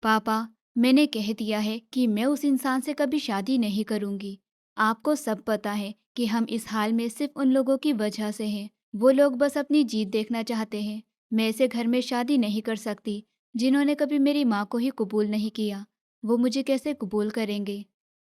पापा, मैंने कह दिया है कि मैं उस इंसान से कभी शादी नहीं करूंगी। आपको सब पता है कि हम इस हाल में सिर्फ उन लोगों की वजह से हैं। वो लोग बस अपनी जीत देखना चाहते हैं। मैं ऐसे घर में शादी नहीं कर सकती जिन्होंने कभी मेरी माँ को ही कबूल नहीं किया। वो मुझे कैसे कबूल करेंगे?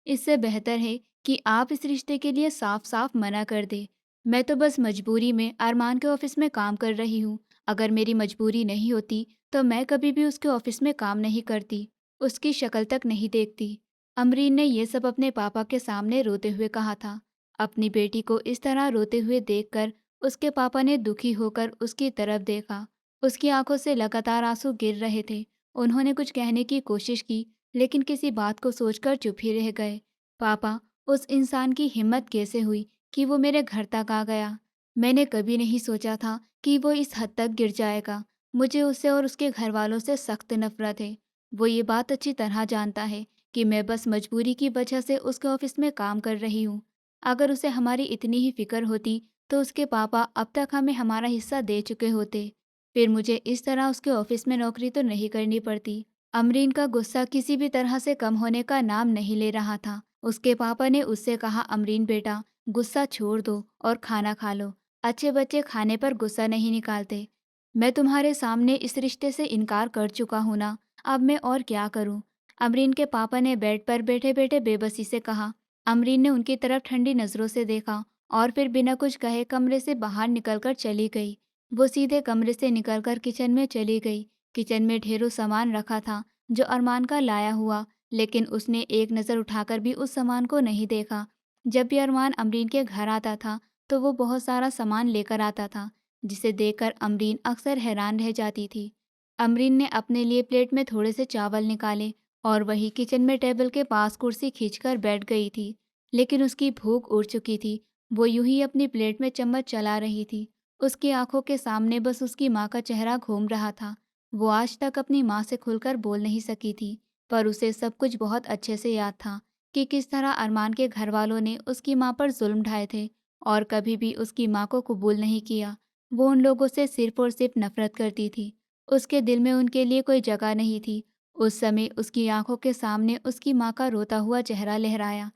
इससे बेहतर है कि आप इस रिश्ते के लिए साफ साफ मना कर दें। मैं तो बस मजबूरी में अरमान के ऑफिस में काम कर रही हूँ। अगर मेरी मजबूरी नहीं होती तो मैं कभी भी उसके ऑफिस में काम नहीं करती, उसकी शक्ल तक नहीं देखती। अमरीन ने यह सब अपने पापा के सामने रोते हुए कहा था। अपनी बेटी को इस तरह रोते हुए देखकर उसके पापा ने दुखी होकर उसकी तरफ देखा। उसकी आंखों से लगातार आंसू गिर रहे थे। उन्होंने कुछ कहने की कोशिश की, लेकिन किसी बात को सोचकर चुप ही रह गए। पापा, उस इंसान की हिम्मत कैसे हुई कि वो मेरे घर तक आ गया? मैंने कभी नहीं सोचा था कि वो इस हद तक गिर जाएगा। मुझे उससे और उसके घर वालों से सख्त नफरत है। वो ये बात अच्छी तरह जानता है कि मैं बस मजबूरी की वजह से उसके ऑफिस में काम कर रही हूँ। अगर उसे हमारी इतनी ही फिक्र होती तो उसके पापा अब तक हमें हमारा हिस्सा दे चुके होते। फिर मुझे इस तरह उसके ऑफिस में नौकरी तो नहीं करनी पड़ती। अमरीन का गुस्सा किसी भी तरह से कम होने का नाम नहीं ले रहा था। उसके पापा ने उससे कहा, अमरीन बेटा, गुस्सा छोड़ दो और खाना खा लो। अच्छे बच्चे खाने पर गुस्सा नहीं निकालते। मैं तुम्हारे सामने इस रिश्ते से इनकार कर चुका हूं ना, अब मैं और क्या करूं? अमरीन के पापा ने बेड पर बैठे बैठे बेबसी से कहा। अमरीन ने उनकी तरफ ठंडी नज़रों से देखा और फिर बिना कुछ कहे कमरे से बाहर निकलकर चली गई। वो सीधे कमरे से निकलकर किचन में चली गई। किचन में ढेरों सामान रखा था जो अरमान का लाया हुआ, लेकिन उसने एक नज़र उठाकर भी उस सामान को नहीं देखा। जब भी अरमान अमरीन के घर आता था तो वो बहुत सारा सामान लेकर आता था, जिसे देखकर अमरीन अक्सर हैरान रह जाती थी। अमरीन ने अपने लिए प्लेट में थोड़े से चावल निकाले और वही किचन में टेबल के पास कुर्सी खींचकर बैठ गई थी। लेकिन उसकी भूख उड़ चुकी थी। वो यूं ही अपनी प्लेट में चम्मच चला रही थी। उसकी आंखों के सामने बस उसकी माँ का चेहरा घूम रहा था। वो आज तक अपनी माँ से खुलकर बोल नहीं सकी थी, पर उसे सब कुछ बहुत अच्छे से याद था कि किस तरह अरमान के घर वालों ने उसकी माँ पर जुल्म ढाए थे और कभी भी उसकी माँ को कबूल नहीं किया। वो उन लोगों से सिर्फ और सिर्फ नफरत करती थी। उसके दिल में उनके लिए कोई जगह नहीं थी। उस समय उसकी आंखों के सामने उसकी माँ का रोता हुआ चेहरा लहराया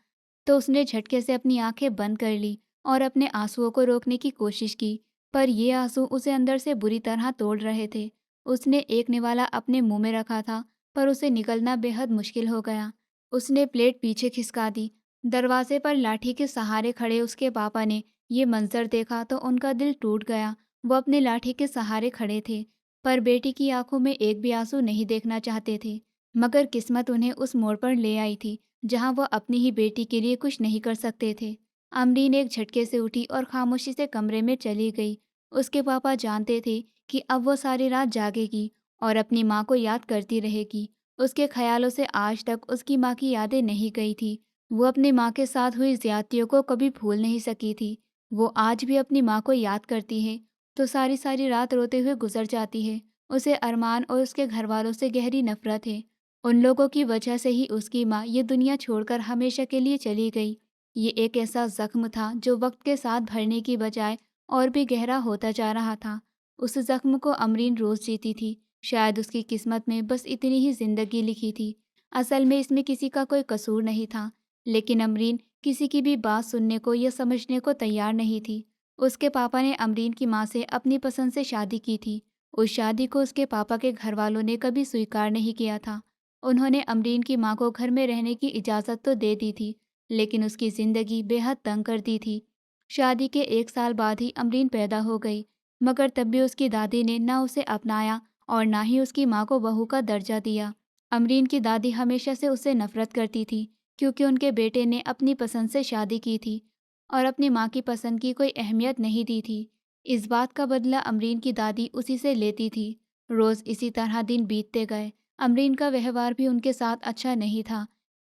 तो उसने झटके से अपनी आंखें बंद कर ली और अपने आंसुओं को रोकने की कोशिश की, पर ये आंसू उसे अंदर से बुरी तरह तोड़ रहे थे। उसने एक निवाला अपने मुंह में रखा था, पर उसे निकलना बेहद मुश्किल हो गया। उसने प्लेट पीछे खिसका दी। दरवाजे पर लाठी के सहारे खड़े उसके पापा ने ये मंजर देखा तो उनका दिल टूट गया। वो अपने लाठी के सहारे खड़े थे, पर बेटी की आंखों में एक भी आंसू नहीं देखना चाहते थे। मगर किस्मत उन्हें उस मोड़ पर ले आई थी जहां वह अपनी ही बेटी के लिए कुछ नहीं कर सकते थे। अमरीन एक झटके से उठी और खामोशी से कमरे में चली गई। उसके पापा जानते थे कि अब वो सारी रात जागेगी और अपनी माँ को याद करती रहेगी। उसके ख्यालों से आज तक उसकी माँ की यादें नहीं गई थी। वो अपनी माँ के साथ हुई ज्यादतियों को कभी भूल नहीं सकी थी। वो आज भी अपनी माँ को याद करती है तो सारी सारी रात रोते हुए गुजर जाती है। उसे अरमान और उसके घर वालों से गहरी नफरत है। उन लोगों की वजह से ही उसकी माँ ये दुनिया छोड़कर हमेशा के लिए चली गई। ये एक ऐसा जख्म था जो वक्त के साथ भरने की बजाय और भी गहरा होता जा रहा था। उस जख्म को अमरीन रोज जीती थी। शायद उसकी किस्मत में बस इतनी ही जिंदगी लिखी थी। असल में इसमें किसी का कोई कसूर नहीं था, लेकिन अमरीन किसी की भी बात सुनने को या समझने को तैयार नहीं थी। उसके पापा ने अमरीन की माँ से अपनी पसंद से शादी की थी। उस शादी को उसके पापा के घर वालों ने कभी स्वीकार नहीं किया था। उन्होंने अमरीन की माँ को घर में रहने की इजाज़त तो दे दी थी, लेकिन उसकी ज़िंदगी बेहद तंग कर दी थी। शादी के 1 साल बाद ही अमरीन पैदा हो गई, मगर तब भी उसकी दादी ने ना उसे अपनाया और ना ही उसकी माँ को बहू का दर्जा दिया। अमरीन की दादी हमेशा से उससे नफरत करती थी, क्योंकि उनके बेटे ने अपनी पसंद से शादी की थी और अपनी माँ की पसंद की कोई अहमियत नहीं दी थी। इस बात का बदला अमरीन की दादी उसी से लेती थी। रोज़ इसी तरह दिन बीतते गए। अमरीन का व्यवहार भी उनके साथ अच्छा नहीं था,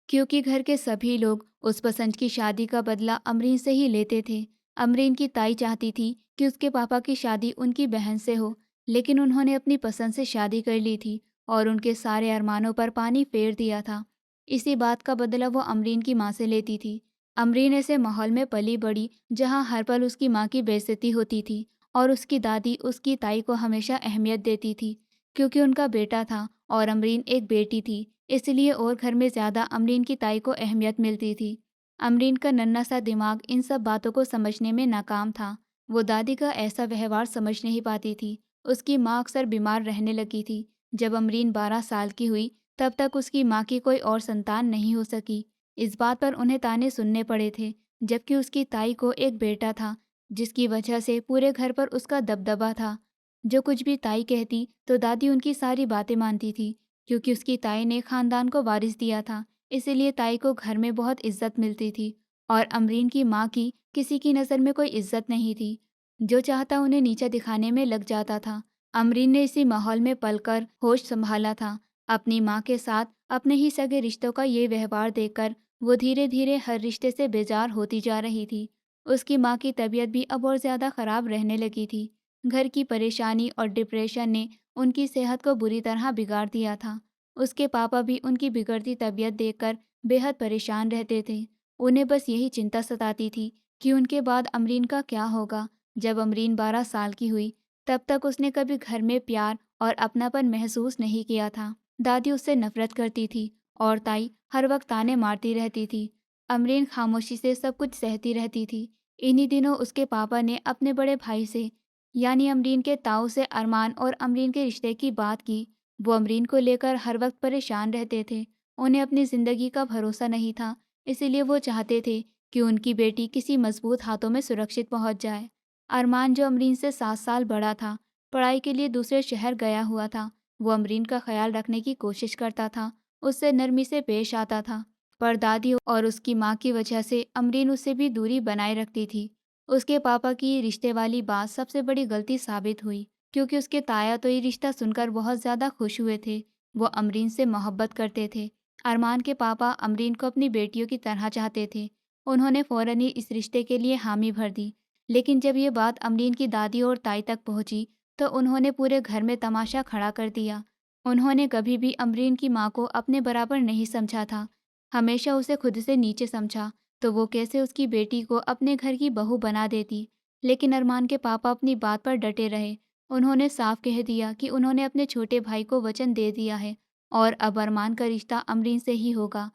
क्योंकि घर के सभी लोग उस पसंद की शादी का बदला अमरीन से ही लेते थे। अमरीन की ताई चाहती थी कि उसके पापा की शादी उनकी बहन से हो, लेकिन उन्होंने अपनी पसंद से शादी कर ली थी और उनके सारे अरमानों पर पानी फेर दिया था। इसी बात का बदला वो अमरीन की माँ से लेती थी। अमरीन ऐसे माहौल में पली बड़ी जहाँ हर पल उसकी माँ की बेइज्जती होती थी और उसकी दादी उसकी ताई को हमेशा अहमियत देती थी, क्योंकि उनका बेटा था और अमरीन एक बेटी थी, इसलिए और घर में ज़्यादा अमरीन की ताई को अहमियत मिलती थी। अमरीन का नन्हा सा दिमाग इन सब बातों को समझने में नाकाम था। वो दादी का ऐसा व्यवहार समझ नहीं पाती थी। उसकी माँ अक्सर बीमार रहने लगी थी। जब अमरीन 12 साल की हुई, तब तक उसकी माँ की कोई और संतान नहीं हो सकी। इस बात पर उन्हें ताने सुनने पड़े थे, जबकि उसकी ताई को एक बेटा था, जिसकी वजह से पूरे घर पर उसका दबदबा था। जो कुछ भी ताई कहती, तो दादी उनकी सारी बातें मानती थी, क्योंकि उसकी ताई ने खानदान को वारिस दिया था। इसीलिए ताई को घर में बहुत इज्जत मिलती थी, और अमरीन की माँ की किसी की नज़र में कोई इज्जत नहीं थी। जो चाहता उन्हें नीचा दिखाने में लग जाता था। अमरीन ने इसी माहौल में पलकर होश संभाला था। अपनी माँ के साथ अपने ही सगे रिश्तों का ये व्यवहार देखकर वो धीरे धीरे हर रिश्ते से बेजार होती जा रही थी। उसकी माँ की तबीयत भी अब और ज़्यादा ख़राब रहने लगी थी। घर की परेशानी और डिप्रेशन ने उनकी सेहत को बुरी तरह बिगाड़ दिया था। उसके पापा भी उनकी बिगड़ती तबीयत देखकर बेहद परेशान रहते थे। उन्हें बस यही चिंता सताती थी कि उनके बाद अमरीन का क्या होगा। जब अमरीन 12 साल की हुई, तब तक उसने कभी घर में प्यार और अपनापन महसूस नहीं किया था। दादी उससे नफरत करती थी और ताई हर वक्त ताने मारती रहती थी। अमरीन खामोशी से सब कुछ सहती रहती थी। इन्हीं दिनों उसके पापा ने अपने बड़े भाई से, यानी अमरीन के ताऊ से अरमान और अमरीन के रिश्ते की बात की। वो अमरीन को लेकर हर वक्त परेशान रहते थे। उन्हें अपनी ज़िंदगी का भरोसा नहीं था, इसीलिए वो चाहते थे कि उनकी बेटी किसी मजबूत हाथों में सुरक्षित पहुंच जाए। अरमान, जो अमरीन से 7 साल बड़ा था, पढ़ाई के लिए दूसरे शहर गया हुआ था। वो अमरीन का ख्याल रखने की कोशिश करता था, उससे नरमी से पेश आता था, पर दादी और उसकी माँ की वजह से अमरीन उससे भी दूरी बनाए रखती थी। उसके पापा की ये रिश्ते वाली बात सबसे बड़ी गलती साबित हुई, क्योंकि उसके ताया तो ये रिश्ता सुनकर बहुत ज़्यादा खुश हुए थे। वो अमरीन से मोहब्बत करते थे। अरमान के पापा अमरीन को अपनी बेटियों की तरह चाहते थे। उन्होंने फ़ौरन ही इस रिश्ते के लिए हामी भर दी। लेकिन जब ये बात अमरीन की दादी और ताई तक पहुंची, तो उन्होंने पूरे घर में तमाशा खड़ा कर दिया। उन्होंने कभी भी अमरीन की माँ को अपने बराबर नहीं समझा था, हमेशा उसे खुद से नीचे समझा। तो वो कैसे उसकी बेटी को अपने घर की बहू बना देती। लेकिन अरमान के पापा अपनी बात पर डटे रहे। उन्होंने साफ कह दिया कि उन्होंने अपने छोटे भाई को वचन दे दिया है और अब अरमान का रिश्ता अमरीन से ही होगा।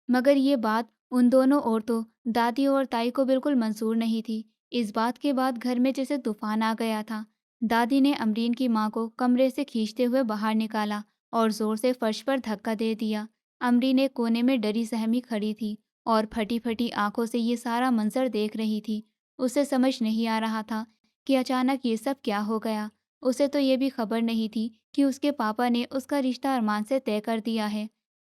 मगर ये बात उन दोनों औरतों, दादी और ताई को बिल्कुल मंजूर नहीं थी। इस बात के बाद घर में जैसे तूफान आ गया था। दादी ने अमरीन की माँ को कमरे से खींचते हुए बाहर निकाला और जोर से फर्श पर धक्का दे दिया। अमरीन एक कोने में डरी सहमी खड़ी थी और फटी फटी आंखों से ये सारा मंजर देख रही थी। उसे समझ नहीं आ रहा था कि अचानक ये सब क्या हो गया। उसे तो ये भी खबर नहीं थी कि उसके पापा ने उसका रिश्ता अरमान से तय कर दिया है।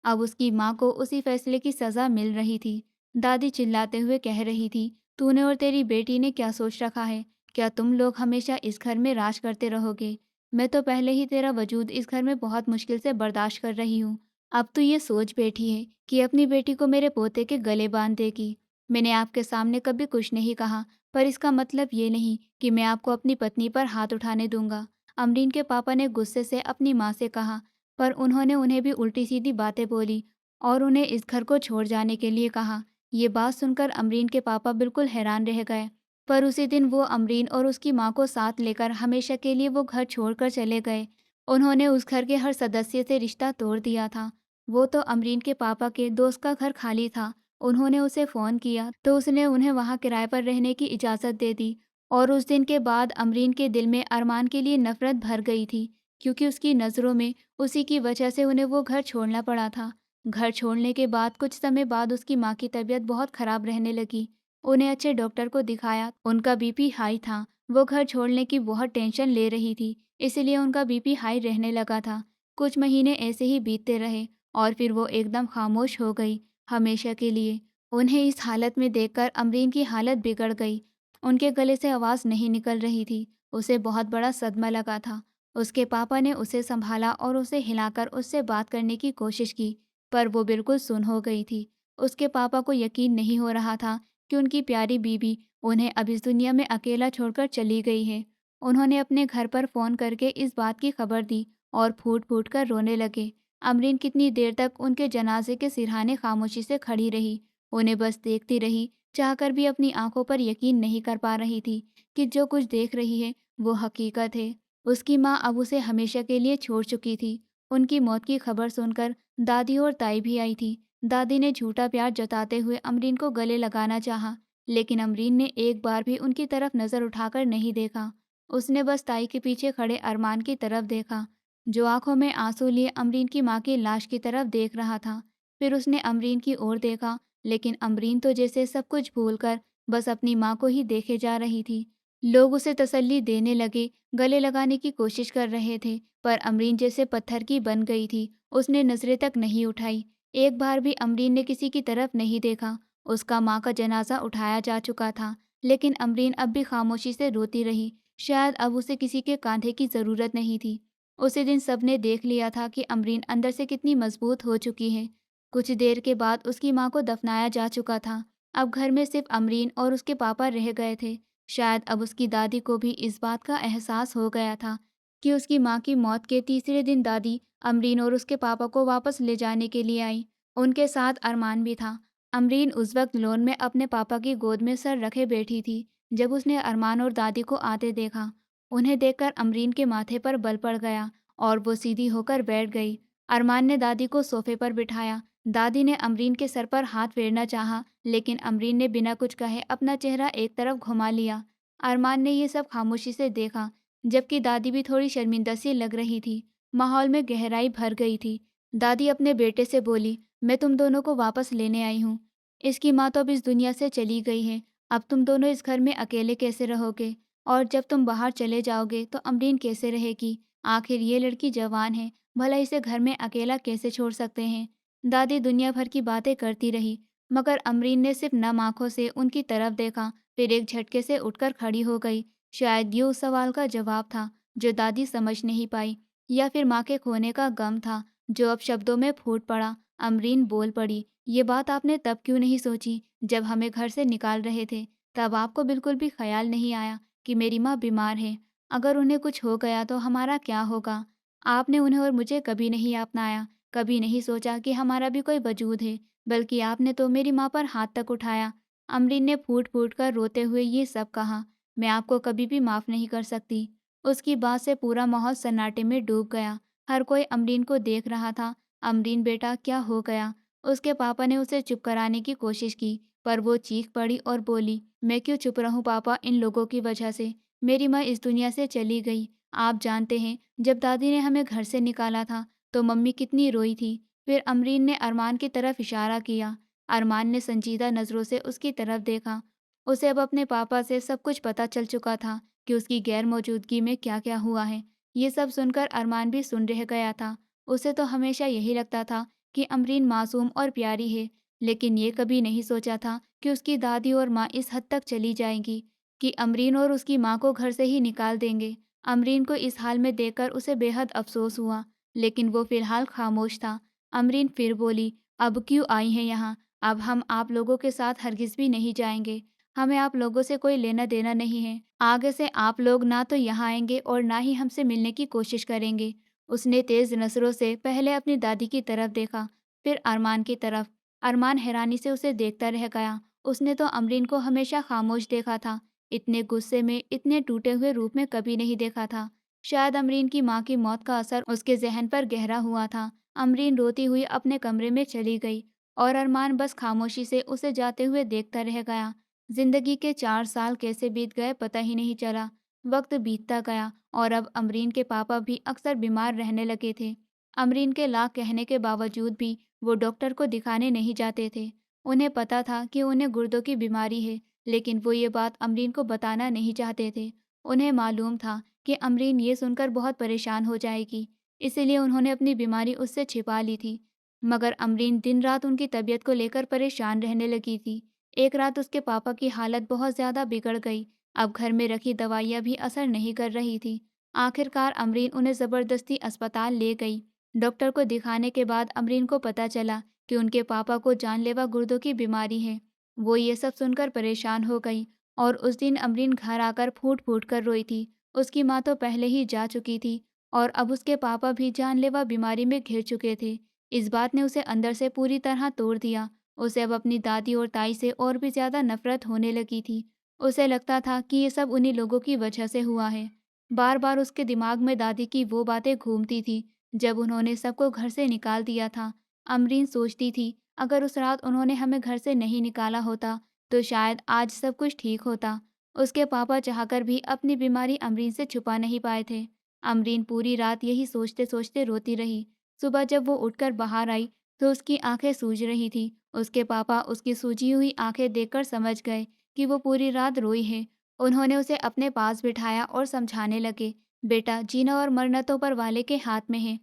अब उसकी माँ को उसी फैसले की सज़ा मिल रही थी। दादी चिल्लाते हुए कह रही थी, तूने और तेरी बेटी ने क्या सोच रखा है? क्या तुम लोग हमेशा इस घर में राज करते रहोगे? मैं तो पहले ही तेरा वजूद इस घर में बहुत मुश्किल से बर्दाश्त कर रही हूँ। अब तो ये सोच बैठी है कि अपनी बेटी को मेरे पोते के गले बांध देगी। मैंने आपके सामने कभी कुछ नहीं कहा, पर इसका मतलब ये नहीं कि मैं आपको अपनी पत्नी पर हाथ उठाने दूंगा। अमरीन के पापा ने गुस्से से अपनी माँ से कहा, पर उन्होंने उन्हें भी उल्टी सीधी बातें बोली और उन्हें इस घर को छोड़ जाने के लिए कहा। ये बात सुनकर अमरीन के पापा बिल्कुल हैरान रह गए। पर उसी दिन वो अमरीन और उसकी माँ को साथ लेकर हमेशा के लिए वो घर छोड़कर चले गए। उन्होंने उस घर के हर सदस्य से रिश्ता तोड़ दिया था। वो तो अमरीन के पापा के दोस्त का घर खाली था। उन्होंने उसे फ़ोन किया तो उसने उन्हें वहाँ किराए पर रहने की इजाज़त दे दी। और उस दिन के बाद अमरीन के दिल में अरमान के लिए नफ़रत भर गई थी, क्योंकि उसकी नज़रों में उसी की वजह से उन्हें वो घर छोड़ना पड़ा था। घर छोड़ने के बाद कुछ समय बाद उसकी माँ की तबीयत बहुत ख़राब रहने लगी। उन्हें अच्छे डॉक्टर को दिखाया, उनका बीपी हाई था। वो घर छोड़ने की बहुत टेंशन ले रही थी, इसलिए उनका बीपी हाई रहने लगा था। कुछ महीने ऐसे ही बीतते रहे और फिर वो एकदम खामोश हो गई, हमेशा के लिए। उन्हें इस हालत में देखकर अमरीन की हालत बिगड़ गई। उनके गले से आवाज़ नहीं निकल रही थी। उसे बहुत बड़ा सदमा लगा था। उसके पापा ने उसे संभाला और उसे हिलाकर उससे बात करने की कोशिश की, पर वो बिल्कुल सुन्न हो गई थी। उसके पापा को यकीन नहीं हो रहा था कि उनकी प्यारी बीबी उन्हें अब इस दुनिया में अकेला छोड़कर चली गई है। उन्होंने अपने घर पर फ़ोन करके इस बात की खबर दी और फूट फूट कर रोने लगे। अमरीन कितनी देर तक उनके जनाजे के सिरहाने खामोशी से खड़ी रही। उन्हें बस देखती रही, चाहकर भी अपनी आंखों पर यकीन नहीं कर पा रही थी कि जो कुछ देख रही है वो हकीकत है। उसकी माँ अब उसे हमेशा के लिए छोड़ चुकी थी। उनकी मौत की खबर सुनकर दादी और ताई भी आई थी। दादी ने झूठा प्यार जताते हुए अमरीन को गले लगाना चाहा, लेकिन अमरीन ने एक बार भी उनकी तरफ नजर उठाकर नहीं देखा। उसने बस ताई के पीछे खड़े अरमान की तरफ देखा, जो आंखों में आंसू लिए अमरीन की माँ की लाश की तरफ देख रहा था। फिर उसने अमरीन की ओर देखा, लेकिन अमरीन तो जैसे सब कुछ भूलकर बस अपनी माँ को ही देखे जा रही थी। लोग उसे तसल्ली देने लगे, गले लगाने की कोशिश कर रहे थे, पर अमरीन जैसे पत्थर की बन गई थी। उसने नजरें तक नहीं उठाई। एक बार भी अमरीन ने किसी की तरफ नहीं देखा। उसका माँ का जनाजा उठाया जा चुका था, लेकिन अमरीन अब भी खामोशी से रोती रही। शायद अब उसे किसी के कांधे की ज़रूरत नहीं थी। उसी दिन सबने देख लिया था कि अमरीन अंदर से कितनी मजबूत हो चुकी है। कुछ देर के बाद उसकी माँ को दफनाया जा चुका था। अब घर में सिर्फ अमरीन और उसके पापा रह गए थे। शायद अब उसकी दादी को भी इस बात का एहसास हो गया था कि उसकी माँ की मौत के तीसरे दिन दादी अमरीन और उसके पापा को वापस ले जाने के लिए आई। उनके साथ अरमान भी था। अमरीन उस वक्त लोन में अपने पापा की गोद में सर रखे बैठी थी। जब उसने अरमान और दादी को आते देखा, उन्हें देखकर अमरीन के माथे पर बल पड़ गया और वो सीधी होकर बैठ गई। अरमान ने दादी को सोफे पर बिठाया। दादी ने अमरीन के सर पर हाथ फेरना चाहा, लेकिन अमरीन ने बिना कुछ कहे अपना चेहरा एक तरफ घुमा लिया। अरमान ने ये सब खामोशी से देखा, जबकि दादी भी थोड़ी शर्मिंदा सी लग रही थी। माहौल में गहराई भर गई थी। दादी अपने बेटे से बोली, मैं तुम दोनों को वापस लेने आई हूँ। इसकी माँ तो अब इस दुनिया से चली गई है। अब तुम दोनों इस घर में अकेले कैसे रहोगे? और जब तुम बाहर चले जाओगे तो अमरीन कैसे रहेगी? आखिर ये लड़की जवान है, भला इसे घर में अकेला कैसे छोड़ सकते हैं? दादी दुनिया भर की बातें करती रही, मगर अमरीन ने सिर्फ नम आंखों से उनकी तरफ देखा, फिर एक झटके से उठकर खड़ी हो गई। शायद ये उस सवाल का जवाब था जो दादी समझ नहीं पाई, या फिर माँ के खोने का गम था जो अब शब्दों में फूट पड़ा। अमरीन बोल पड़ी, ये बात आपने तब क्यों नहीं सोची जब हमें घर से निकाल रहे थे? तब आपको बिल्कुल भी ख्याल नहीं आया कि मेरी माँ बीमार है। अगर उन्हें कुछ हो गया तो हमारा क्या होगा? आपने उन्हें और मुझे कभी नहीं अपनाया, कभी नहीं सोचा कि हमारा भी कोई वजूद है, बल्कि आपने तो मेरी माँ पर हाथ तक उठाया। अमरीन ने फूट फूट कर रोते हुए ये सब कहा। मैं आपको कभी भी माफ़ नहीं कर सकती। उसकी बात से पूरा माहौल सन्नाटे में डूब गया। हर कोई अमरीन को देख रहा था। अमरीन बेटा, क्या हो गया? उसके पापा ने उसे चुप कराने की कोशिश की, पर वो चीख पड़ी और बोली, मैं क्यों चुप रहूं पापा, इन लोगों की वजह से। मेरी माँ इस दुनिया से चली गई। आप जानते हैं, जब दादी ने हमें घर से निकाला था तो मम्मी कितनी रोई थी। फिर अमरीन ने अरमान की तरफ इशारा किया। अरमान ने संजीदा नज़रों से उसकी तरफ देखा। उसे अब अपने पापा से सब कुछ पता चल चुका था कि उसकी गैर मौजूदगी में क्या क्या हुआ है। ये सब सुनकर अरमान भी सुन रह गया था। उसे तो हमेशा यही लगता था कि अमरीन मासूम और प्यारी है, लेकिन ये कभी नहीं सोचा था कि उसकी दादी और माँ इस हद तक चली जाएंगी कि अमरीन और उसकी माँ को घर से ही निकाल देंगे। अमरीन को इस हाल में देखकर उसे बेहद अफसोस हुआ, लेकिन वो फिलहाल खामोश था। अमरीन फिर बोली, अब क्यों आई हैं यहाँ? अब हम आप लोगों के साथ हरगिज़ भी नहीं जाएंगे। हमें आप लोगों से कोई लेना देना नहीं है। आगे से आप लोग ना तो यहाँ आएंगे और ना ही हमसे मिलने की कोशिश करेंगे। उसने तेज नजरों से पहले अपनी दादी की तरफ देखा, फिर अरमान की तरफ। अरमान हैरानी से उसे देखता रह गया। उसने तो अमरीन को हमेशा खामोश देखा था, इतने गुस्से में, इतने टूटे हुए रूप में कभी नहीं देखा था। शायद अमरीन की माँ की मौत का असर उसके जहन पर गहरा हुआ था। अमरीन रोती हुई अपने कमरे में चली गई और अरमान बस खामोशी से उसे जाते हुए देखता रह गया। जिंदगी के 4 साल कैसे बीत गए पता ही नहीं चला। वक्त बीतता गया और अब अमरीन के पापा भी अक्सर बीमार रहने लगे थे। अमरीन के लाख कहने के बावजूद भी वो डॉक्टर को दिखाने नहीं जाते थे। उन्हें पता था कि उन्हें गुर्दों की बीमारी है, लेकिन वो ये बात अमरीन को बताना नहीं चाहते थे। उन्हें मालूम था कि अमरीन ये सुनकर बहुत परेशान हो जाएगी, इसीलिए उन्होंने अपनी बीमारी उससे छिपा ली थी। मगर अमरीन दिन रात उनकी तबीयत को लेकर परेशान रहने लगी थी। एक रात उसके पापा की हालत बहुत ज़्यादा बिगड़ गई। अब घर में रखी दवाइयाँ भी असर नहीं कर रही थी। आखिरकार अमरीन उन्हें ज़बरदस्ती अस्पताल ले गई। डॉक्टर को दिखाने के बाद अमरीन को पता चला कि उनके पापा को जानलेवा गुर्दों की बीमारी है। वो ये सब सुनकर परेशान हो गई और उस दिन अमरीन घर आकर फूट फूट कर रोई थी। उसकी माँ तो पहले ही जा चुकी थी और अब उसके पापा भी जानलेवा बीमारी में घिर चुके थे। इस बात ने उसे अंदर से पूरी तरह तोड़ दिया। उसे अब अपनी दादी और ताई से और भी ज़्यादा नफरत होने लगी थी। उसे लगता था कि ये सब उन्हीं लोगों की वजह से हुआ है। बार बार उसके दिमाग में दादी की वो बातें घूमती थी जब उन्होंने सबको घर से निकाल दिया था। अमरीन सोचती थी, अगर उस रात उन्होंने हमें घर से नहीं निकाला होता तो शायद आज सब कुछ ठीक होता। उसके पापा चाहकर भी अपनी बीमारी अमरीन से छुपा नहीं पाए थे। अमरीन पूरी रात यही सोचते सोचते रोती रही। सुबह जब वो उठकर बाहर आई तो उसकी आंखें सूज रही थी। उसके पापा उसकी सूजी हुई आंखें देखकर समझ गए कि वो पूरी रात रोई है। उन्होंने उसे अपने पास बिठाया और समझाने लगे, बेटा, जीना और मरना तो ऊपर वाले के हाथ में है।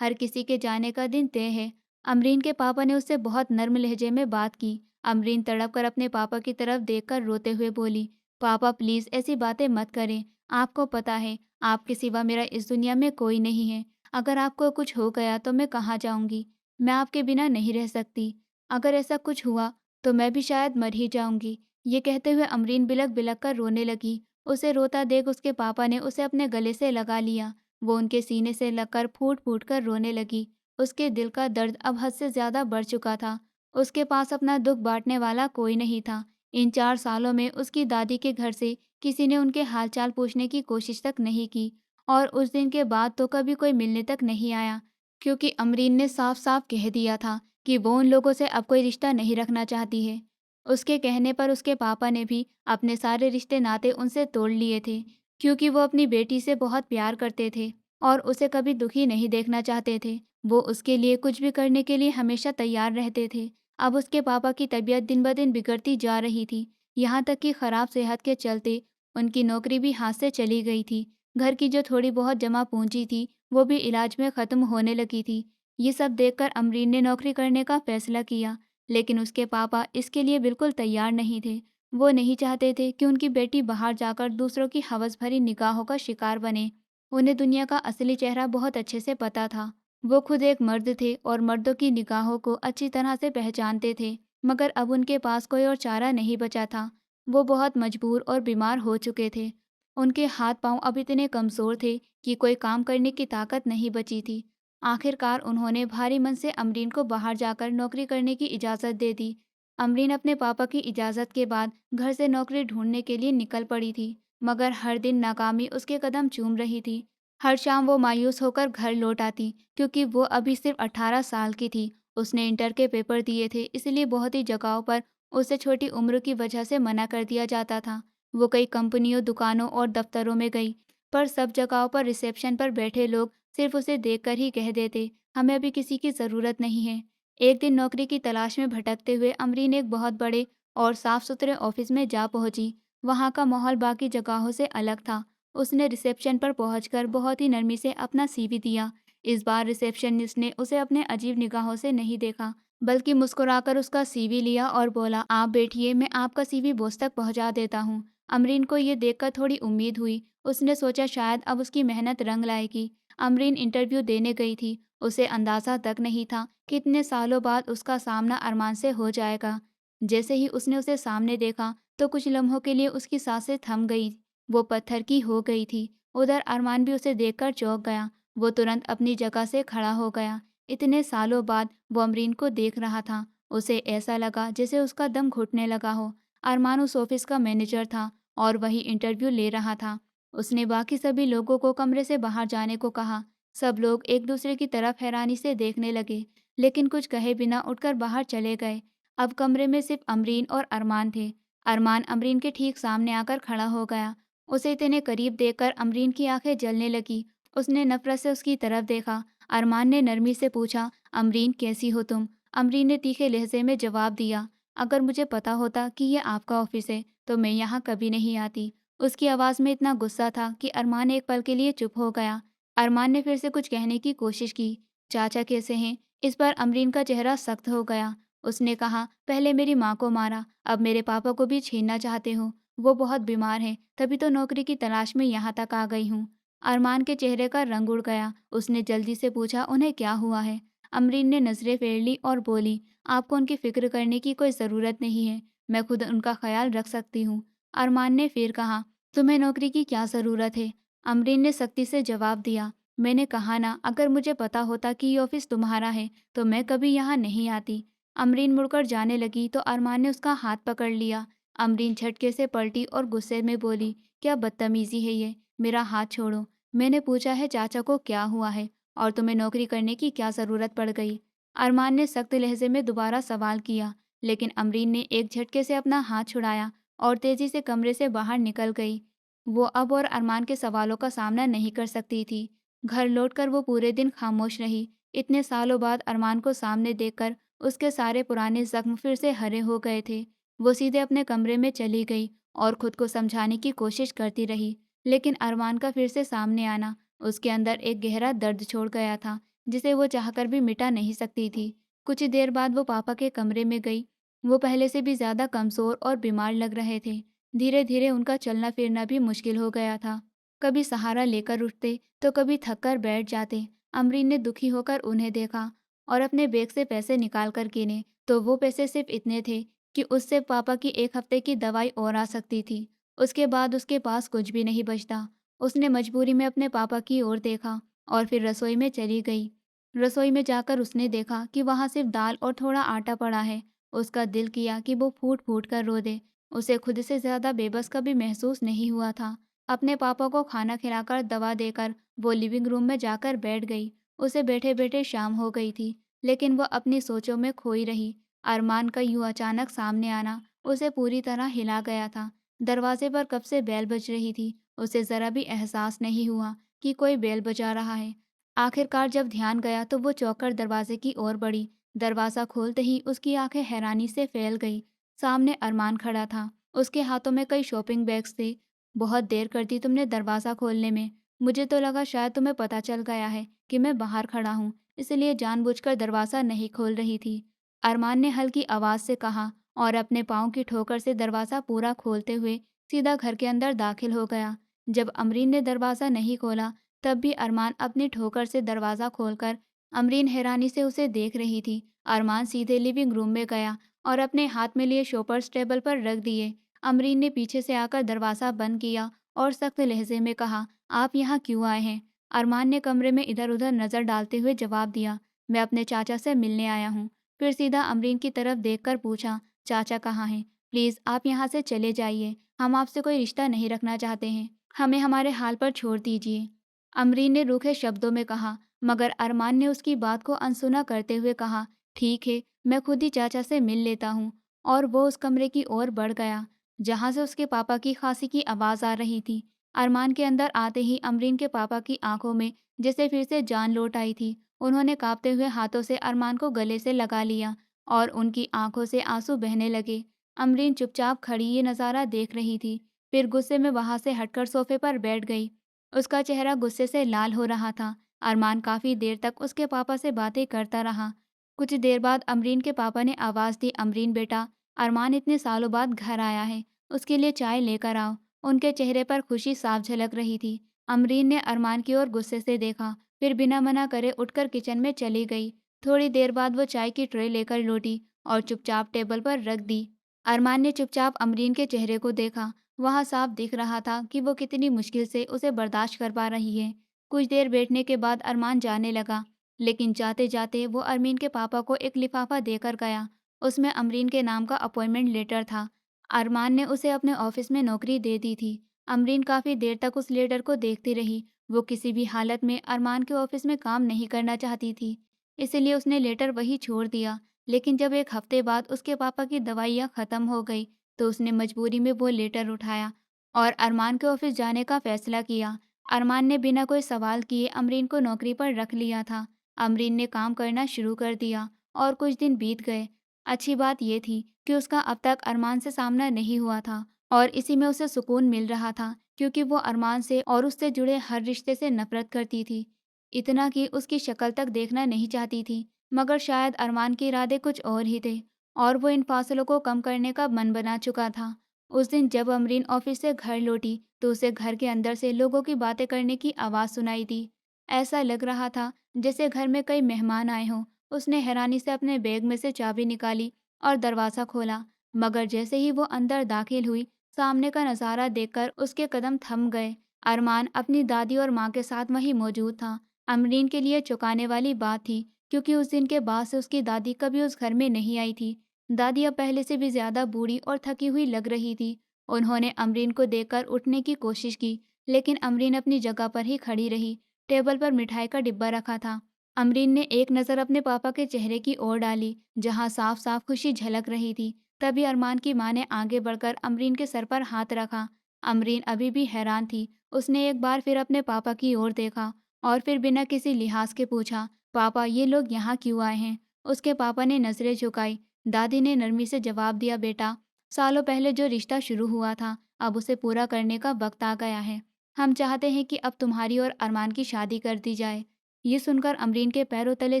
हर किसी के जाने का दिन तय है। अमरीन के पापा ने उससे बहुत नर्म लहजे में बात की। अमरीन तड़प कर अपने पापा की तरफ देखकर रोते हुए बोली, पापा प्लीज ऐसी बातें मत करें। आपको पता है आपके सिवा मेरा इस दुनिया में कोई नहीं है। अगर आपको कुछ हो गया तो मैं कहाँ जाऊंगी? मैं आपके बिना नहीं रह सकती। अगर ऐसा कुछ हुआ तो मैं भी शायद मर ही जाऊंगी। ये कहते हुए अमरीन बिलक बिलक कर रोने लगी। उसे रोता देख उसके पापा ने उसे अपने गले से लगा लिया। वो उनके सीने से लगकर फूट फूट कर रोने लगी। उसके दिल का दर्द अब हद से ज्यादा बढ़ चुका था। उसके पास अपना दुख बांटने वाला कोई नहीं था। इन 4 सालों में उसकी दादी के घर से किसी ने उनके हालचाल पूछने की कोशिश तक नहीं की, और उस दिन के बाद तो कभी कोई मिलने तक नहीं आया, क्योंकि अमरीन ने साफ साफ कह दिया था कि वो उन लोगों से अब कोई रिश्ता नहीं रखना चाहती है। उसके कहने पर उसके पापा ने भी अपने सारे रिश्ते नाते उनसे तोड़ लिए थे, क्योंकि वो अपनी बेटी से बहुत प्यार करते थे और उसे कभी दुखी नहीं देखना चाहते थे। वो उसके लिए कुछ भी करने के लिए हमेशा तैयार रहते थे। अब उसके पापा की तबीयत दिन ब दिन बिगड़ती जा रही थी, यहाँ तक कि खराब सेहत के चलते उनकी नौकरी भी हाथ से चली गई थी। घर की जो थोड़ी बहुत जमा पूंजी थी वो भी इलाज में ख़त्म होने लगी थी। ये सब देखकर अमरीन ने नौकरी करने का फैसला किया, लेकिन उसके पापा इसके लिए बिल्कुल तैयार नहीं थे। वो नहीं चाहते थे कि उनकी बेटी बाहर जाकर दूसरों की हवस भरी निगाहों का शिकार बने। उन्हें दुनिया का असली चेहरा बहुत अच्छे से पता था। वो खुद एक मर्द थे और मर्दों की निगाहों को अच्छी तरह से पहचानते थे, मगर अब उनके पास कोई और चारा नहीं बचा था। वो बहुत मजबूर और बीमार हो चुके थे। उनके हाथ पांव अब इतने कमज़ोर थे कि कोई काम करने की ताकत नहीं बची थी। आखिरकार उन्होंने भारी मन से अमरीन को बाहर जाकर नौकरी करने की इजाज़त दे दी। अमरीन अपने पापा की इजाज़त के बाद घर से नौकरी ढूंढने के लिए निकल पड़ी थी, मगर हर दिन नाकामी उसके कदम चूम रही थी। हर शाम वो मायूस होकर घर लौट आती, क्योंकि वो अभी सिर्फ 18 साल की थी। उसने इंटर के पेपर दिए थे, इसलिए बहुत ही जगहों पर उसे छोटी उम्र की वजह से मना कर दिया जाता था। वो कई कंपनियों, दुकानों और दफ्तरों में गई, पर सब जगहों पर रिसेप्शन पर बैठे लोग सिर्फ उसे देखकर ही कह देते, हमें अभी किसी की ज़रूरत नहीं है। एक दिन नौकरी की तलाश में भटकते हुए अमरीन एक बहुत बड़े और साफ सुथरे ऑफिस में जा पहुंची। वहाँ का माहौल बाकी जगहों से अलग था। उसने रिसेप्शन पर पहुंचकर बहुत ही नरमी से अपना सीवी दिया। इस बार रिसेप्शनिस्ट ने उसे अपने अजीब निगाहों से नहीं देखा, बल्कि मुस्कुराकर उसका सीवी लिया और बोला, आप बैठिए, मैं आपका सीवी बॉस तक पहुंचा देता हूँ। अमरीन को ये देखकर थोड़ी उम्मीद हुई। उसने सोचा शायद अब उसकी मेहनत रंग लाएगी। अमरीन इंटरव्यू देने गई थी। उसे अंदाजा तक नहीं था कि इतने सालों बाद उसका सामना अरमान से हो जाएगा। जैसे ही उसने उसे सामने देखा तो कुछ लम्हों के लिए उसकी सांसें थम गई। वो पत्थर की हो गई थी। उधर अरमान भी उसे देखकर चौंक गया। वो तुरंत अपनी जगह से खड़ा हो गया। इतने सालों बाद वो अमरीन को देख रहा था। उसे ऐसा लगा जैसे उसका दम घुटने लगा हो। अरमान उस ऑफिस का मैनेजर था और वही इंटरव्यू ले रहा था। उसने बाकी सभी लोगों को कमरे से बाहर जाने को कहा। सब लोग एक दूसरे की तरफ हैरानी से देखने लगे, लेकिन कुछ कहे बिना उठकर बाहर चले गए। अब कमरे में सिर्फ अमरीन और अरमान थे। अरमान अमरीन के ठीक सामने आकर खड़ा हो गया। उसे इतने करीब देखकर अमरीन की आंखें जलने लगी। उसने नफरत से उसकी तरफ देखा। अरमान ने नरमी से पूछा, अमरीन कैसी हो तुम? अमरीन ने तीखे लहजे में जवाब दिया, अगर मुझे पता होता कि ये आपका ऑफिस है तो मैं यहाँ कभी नहीं आती। उसकी आवाज़ में इतना गुस्सा था कि अरमान एक पल के लिए चुप हो गया। अरमान ने फिर से कुछ कहने की कोशिश की, चाचा कैसे हैं? इस बार अमरीन का चेहरा सख्त हो गया। उसने कहा, पहले मेरी माँ को मारा, अब मेरे पापा को भी छीनना चाहते हो। वो बहुत बीमार हैं, तभी तो नौकरी की तलाश में यहाँ तक आ गई हूँ। अरमान के चेहरे का रंग उड़ गया। उसने जल्दी से पूछा, उन्हें क्या हुआ है? अमरीन ने नजरें फेर ली और बोली, आपको उनकी फिक्र करने की कोई ज़रूरत नहीं है, मैं खुद उनका ख्याल रख सकती हूँ। अरमान ने फिर कहा, तुम्हें नौकरी की क्या ज़रूरत है? अमरीन ने सख्ती से जवाब दिया, मैंने कहा ना, अगर मुझे पता होता कि ये ऑफिस तुम्हारा है तो मैं कभी यहाँ नहीं आती। अमरीन मुड़कर जाने लगी तो अरमान ने उसका हाथ पकड़ लिया। अमरीन झटके से पलटी और गुस्से में बोली, क्या बदतमीजी है ये, मेरा हाथ छोड़ो। मैंने पूछा है चाचा को क्या हुआ है, और तुम्हें नौकरी करने की क्या ज़रूरत पड़ गई? अरमान ने सख्त लहजे में दोबारा सवाल किया, लेकिन अमरीन ने एक झटके से अपना हाथ छुड़ाया और तेजी से कमरे से बाहर निकल गई। वो अब और अरमान के सवालों का सामना नहीं कर सकती थी। घर लौटकर वो पूरे दिन खामोश रही। इतने सालों बाद अरमान को सामने देखकर उसके सारे पुराने जख्म फिर से हरे हो गए थे। वो सीधे अपने कमरे में चली गई और खुद को समझाने की कोशिश करती रही, लेकिन अरमान का फिर से सामने आना उसके अंदर एक गहरा दर्द छोड़ गया था, जिसे वो चाहकर भी मिटा नहीं सकती थी। कुछ ही देर बाद वो पापा के कमरे में गई। वो पहले से भी ज़्यादा कमज़ोर और बीमार लग रहे थे। धीरे-धीरे उनका चलना-फिरना भी मुश्किल हो गया था। कभी सहारा लेकर उठते, तो कभी थक कर बैठ जाते। अमरीन ने दुखी होकर उन्हें देखा और अपने बैग से पैसे निकाल कर गिने, तो वो पैसे सिर्फ इतने थे कि उससे पापा की 1 हफ्ते की दवाई और आ सकती थी। उसके बाद उसके पास कुछ भी नहीं बचता। उसने मजबूरी में अपने पापा की ओर देखा और फिर रसोई में चली गई। रसोई में जाकर उसने देखा कि वहाँ सिर्फ दाल और थोड़ा आटा पड़ा है। उसका दिल किया कि वो फूट-फूट कर रो दे। उसे खुद से ज़्यादा बेबस कभी महसूस नहीं हुआ था। अपने पापा को खाना खिलाकर दवा देकर वो लिविंग रूम में जाकर बैठ गई। उसे बैठे-बैठे शाम हो गई थी, लेकिन वह अपनी सोचों में खोई रही। अरमान का यूँ अचानक सामने आना उसे पूरी तरह हिला गया था। दरवाजे पर कब से बेल बज रही थी, उसे ज़रा भी एहसास नहीं हुआ कि कोई बेल बजा रहा है। आखिरकार जब ध्यान गया तो वो चौंक कर दरवाजे की ओर बढ़ी। दरवाज़ा खोलते ही उसकी आंखें हैरानी से फैल गई। सामने अरमान खड़ा था। उसके हाथों में कई शॉपिंग बैग्स थे। बहुत देर कर दी तुमने दरवाज़ा खोलने में। मुझे तो लगा शायद तुम्हें पता चल गया है कि मैं बाहर खड़ा हूँ, इसलिए जानबूझकर दरवाज़ा नहीं खोल रही थी। अरमान ने हल्की आवाज़ से कहा और अपने पाँव की ठोकर से दरवाज़ा पूरा खोलते हुए सीधा घर के अंदर दाखिल हो गया। जब अमरीन ने दरवाज़ा नहीं खोला, तब भी अरमान अपनी ठोकर से दरवाज़ा खोलकर अमरीन हैरानी से उसे देख रही थी। अरमान सीधे लिविंग रूम में गया और अपने हाथ में लिए शॉपर्स टेबल पर रख दिए। अमरीन ने पीछे से आकर दरवाज़ा बंद किया और सख्त लहजे में कहा, आप यहाँ क्यों आए हैं? अरमान ने कमरे में इधर-उधर नज़र डालते हुए जवाब दिया, मैं अपने चाचा से मिलने आया हूँ। फिर सीधा अमरीन की तरफ देखकर पूछा, चाचा कहाँ हैं? प्लीज़ आप यहाँ से चले जाइए। हम आपसे कोई रिश्ता नहीं रखना चाहते हैं। हमें हमारे हाल पर छोड़ दीजिए। अमरीन ने रूखे शब्दों में कहा, मगर अरमान ने उसकी बात को अनसुना करते हुए कहा, ठीक है, मैं खुद ही चाचा से मिल लेता हूँ। और वो उस कमरे की ओर बढ़ गया, जहाँ से उसके पापा की खांसी की आवाज़ आ रही थी। अरमान के अंदर आते ही अमरीन के पापा की आंखों में जैसे फिर से जान लौट आई थी। उन्होंने कांपते हुए हाथों से अरमान को गले से लगा लिया और उनकी आंखों से आंसू बहने लगे। अमरीन चुपचाप खड़ी ये नज़ारा देख रही थी, फिर गुस्से में वहाँ से हटकर सोफे पर बैठ गई। उसका चेहरा गुस्से से लाल हो रहा था। अरमान काफ़ी देर तक उसके पापा से बातें करता रहा। कुछ देर बाद अमरीन के पापा ने आवाज़ दी, अमरीन बेटा, अरमान इतने सालों बाद घर आया है, उसके लिए चाय लेकर आओ। उनके चेहरे पर खुशी साफ झलक रही थी। अमरीन ने अरमान की ओर गुस्से से देखा, फिर बिना मना करे उठकर किचन में चली गई। थोड़ी देर बाद वो चाय की ट्रे लेकर लौटी और चुपचाप टेबल पर रख दी। अरमान ने चुपचाप अमरीन के चेहरे को देखा। वहाँ साफ दिख रहा था कि वो कितनी मुश्किल से उसे बर्दाश्त कर पा रही है। कुछ देर बैठने के बाद अरमान जाने लगा, लेकिन जाते-जाते वो अरमीन के पापा को एक लिफाफा देकर गया। उसमें अमरीन के नाम का अपॉइंटमेंट लेटर था। अरमान ने उसे अपने ऑफिस में नौकरी दे दी थी। अमरीन काफ़ी देर तक उस लेटर को देखती रही। वो किसी भी हालत में अरमान के ऑफिस में काम नहीं करना चाहती थी, इसलिए उसने लेटर वहीं छोड़ दिया। लेकिन जब 1 हफ्ते बाद उसके पापा की दवाइयाँ ख़त्म हो गई, तो उसने मजबूरी में वो लेटर उठाया और अरमान के ऑफिस जाने का फ़ैसला किया। अरमान ने बिना कोई सवाल किए अमरीन को नौकरी पर रख लिया था। अमरीन ने काम करना शुरू कर दिया और कुछ दिन बीत गए। अच्छी बात ये थी कि उसका अब तक अरमान से सामना नहीं हुआ था और इसी में उसे सुकून मिल रहा था, क्योंकि वो अरमान से और उससे जुड़े हर रिश्ते से नफ़रत करती थी। इतना कि उसकी शक्ल तक देखना नहीं चाहती थी, मगर शायद अरमान के इरादे कुछ और ही थे और वो इन फासलों को कम करने का मन बना चुका था। उस दिन जब अमरीन ऑफिस से घर लौटी, तो उसे घर के अंदर से लोगों की बातें करने की आवाज़ सुनाई दी। ऐसा लग रहा था जैसे घर में कई मेहमान आए हों। उसने हैरानी से अपने बैग में से चाबी निकाली और दरवाज़ा खोला, मगर जैसे ही वो अंदर दाखिल हुई, सामने का नज़ारा देखकर उसके कदम थम गए। अरमान अपनी दादी और माँ के साथ वहीं मौजूद था। अमरीन के लिए चौंकाने वाली बात थी, क्योंकि उस दिन के बाद से उसकी दादी कभी उस घर में नहीं आई थी। दादी अब पहले से भी ज़्यादा बूढ़ी और थकी हुई लग रही थी। उन्होंने अमरीन को देखकर उठने की कोशिश की, लेकिन अमरीन अपनी जगह पर ही खड़ी रही। टेबल पर मिठाई का डिब्बा रखा था। अमरीन ने एक नज़र अपने पापा के चेहरे की ओर डाली, जहां साफ साफ खुशी झलक रही थी। तभी अरमान की माँ ने आगे बढ़कर अमरीन के सर पर हाथ रखा। अमरीन अभी भी हैरान थी। उसने एक बार फिर अपने पापा की ओर देखा और फिर बिना किसी लिहाज के पूछा, पापा ये लोग यहाँ क्यों आए हैं? उसके पापा ने नजरें झुकाई। दादी ने नरमी से जवाब दिया, बेटा, सालों पहले जो रिश्ता शुरू हुआ था, अब उसे पूरा करने का वक्त आ गया है। हम चाहते हैं कि अब तुम्हारी और अरमान की शादी कर दी जाए। ये सुनकर अमरीन के पैरों तले